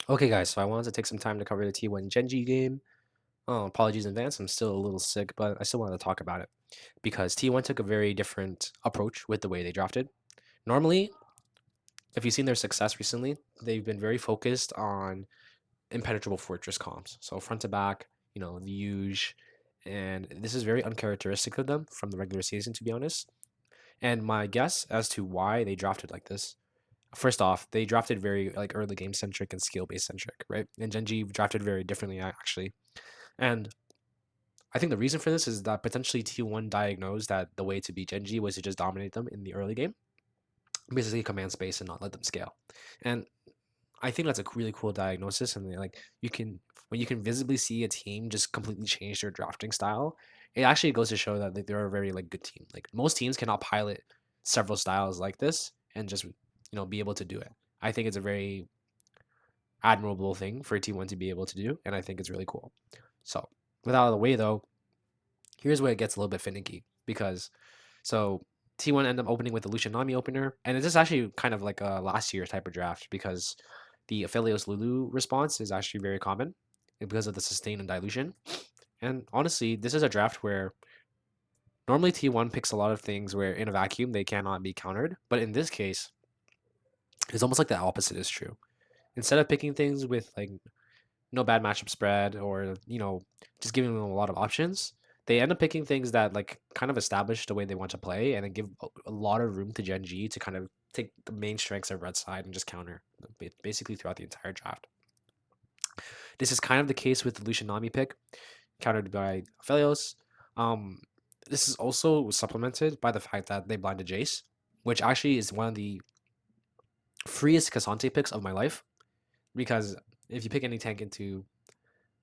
Okay, guys, so I wanted to take some time to cover the T1 Gen G game. Apologies in advance, I'm still a little sick, but I still wanted to talk about it because T1 took a very different approach with the way they drafted. Normally, if you've seen their success recently, they've been very focused on impenetrable fortress comps. So front to back, the huge, and this is very uncharacteristic of them from the regular season, to be honest. And my guess as to why they drafted like this. First off, they drafted very like early game centric and skill based centric, right? And Gen G drafted very differently actually. And I think the reason for this is that potentially T1 diagnosed that the way to beat Gen G was to just dominate them in the early game, basically command space and not let them scale. And I think that's a really cool diagnosis. And like you can when you can visibly see a team just completely change their drafting style, it actually goes to show that like, they're a very like good team. Like most teams cannot pilot several styles like this and just be able to do it. I think it's a very admirable thing for T1 to be able to do, and I think it's really cool. So, with out of the way though, here's where it gets a little bit finicky because so T1 ended up opening with the Lucian Nami opener, and it's just actually kind of like a last year type of draft because the Aphelios Lulu response is actually very common because of the sustain and dilution. And honestly, this is a draft where normally T1 picks a lot of things where in a vacuum they cannot be countered, but in this case, it's almost like the opposite is true. Instead of picking things with like no bad matchup spread or just giving them a lot of options, they end up picking things that like kind of establish the way they want to play and then give a lot of room to Gen G to kind of take the main strengths of red side and just counter basically throughout the entire draft. This is kind of the case with the Lucian Nami pick countered by Aphelios. um this is also supplemented by the fact that they blinded Jace, which actually is one of the freest Cassante picks of my life, because if you pick any tank into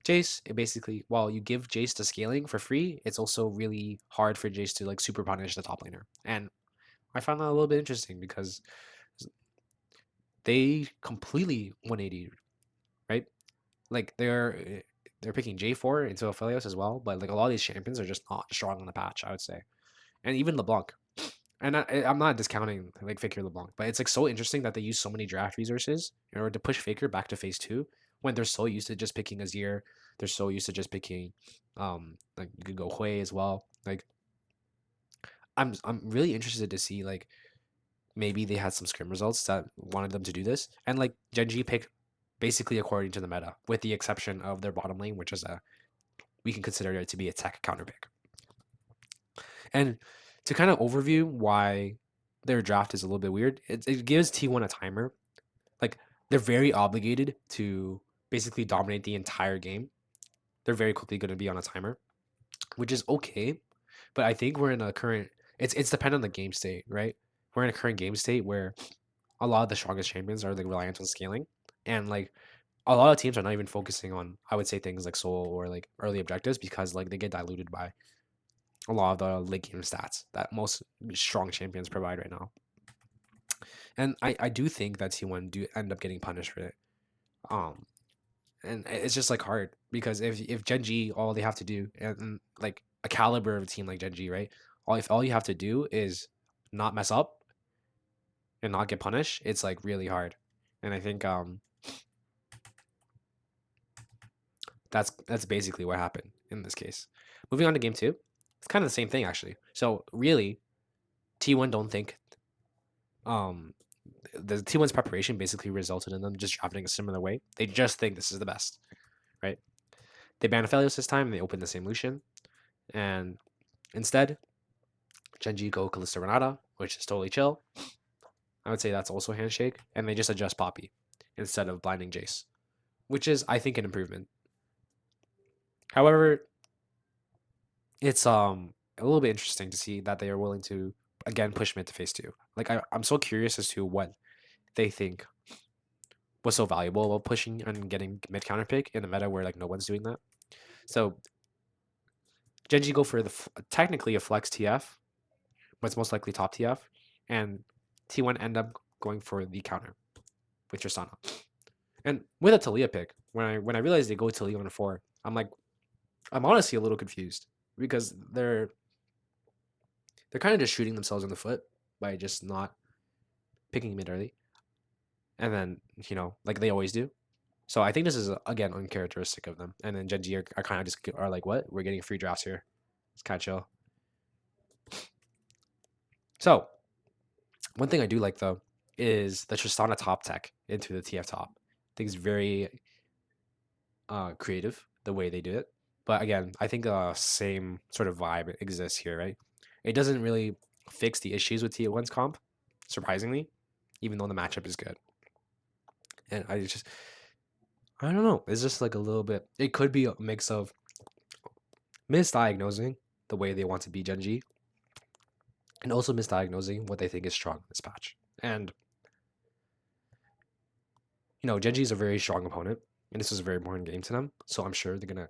Jace, it basically, while you give Jace the scaling for free, it's also really hard for Jace to like super punish the top laner. And I found that a little bit interesting because they completely 180, right? Like they're picking J4 into Aphelios as well, but like a lot of these champions are just not strong on the patch, I would say. And even LeBlanc. And I'm not discounting like Faker LeBlanc, but it's like so interesting that they use so many draft resources in order to push Faker back to phase two when they're so used to just picking Azir. They're so used to just picking, like you could go Hui as well. Like I'm really interested to see like maybe they had some scrim results that wanted them to do this, and like Gen G picked basically according to the meta, with the exception of their bottom lane, which is a we can consider it to be a tech counter pick. And to kind of overview why their draft is a little bit weird, it gives T1 a timer. Like they're very obligated to basically dominate the entire game. They're very quickly going to be on a timer, which is okay. But I think we're in a current. It's dependent on the game state, right? We're in a current game state where a lot of the strongest champions are like reliant on scaling, and like a lot of teams are not even focusing on, I would say, things like soul or like early objectives because like they get diluted by a lot of the late game stats that most strong champions provide right now. And I do think that T1 do end up getting punished for it. Um, and it's just like hard because if Gen G all they have to do, and like a caliber of a team like Gen G, right? All you have to do is not mess up and not get punished, it's like really hard. And I think that's basically what happened in this case. Moving on to game two, it's kind of the same thing actually. So really, T1 don't think um the T1's preparation basically resulted in them just drafting a similar way. They just think this is the best, right? They ban Aphelios this time and they open the same Lucian. And instead, Gen G go Kalista Renata, which is totally chill. I would say that's also handshake. And they just adjust Poppy instead of blinding Jace, which is, I think, an improvement. However, it's a little bit interesting to see that they are willing to again push mid to phase two. Like I'm so curious as to what they think was so valuable about pushing and getting mid counter pick in a meta where like no one's doing that. So Gen G go for the technically a flex TF, but it's most likely top TF, and T1 end up going for the counter with Tristana. And with a Talia pick, when I realized they go Talia on a four, I'm honestly a little confused because they're kind of just shooting themselves in the foot by just not picking mid early, and then like they always do. So I think this is again uncharacteristic of them. And then Gen G are kind of just are like, what? We're getting free drafts here. It's kind of chill. So one thing I do like though is the Tristana top tech into the TF top. I think it's very creative the way they do it. But again, I think the same sort of vibe exists here, right? It doesn't really fix the issues with T1's comp, surprisingly, even though the matchup is good. And I don't know. It's just like a little bit. It could be a mix of misdiagnosing the way they want to be Gen G, and also misdiagnosing what they think is strong in this patch. And Gen G is a very strong opponent, and this is a very important game to them. So I'm sure they're gonna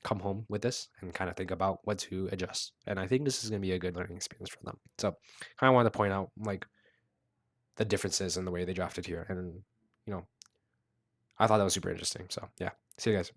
come home with this and kind of think about what to adjust. And I think this is gonna be a good learning experience for them. So kind of wanted to point out like the differences in the way they drafted here, and you know, I thought that was super interesting. So yeah, see you guys.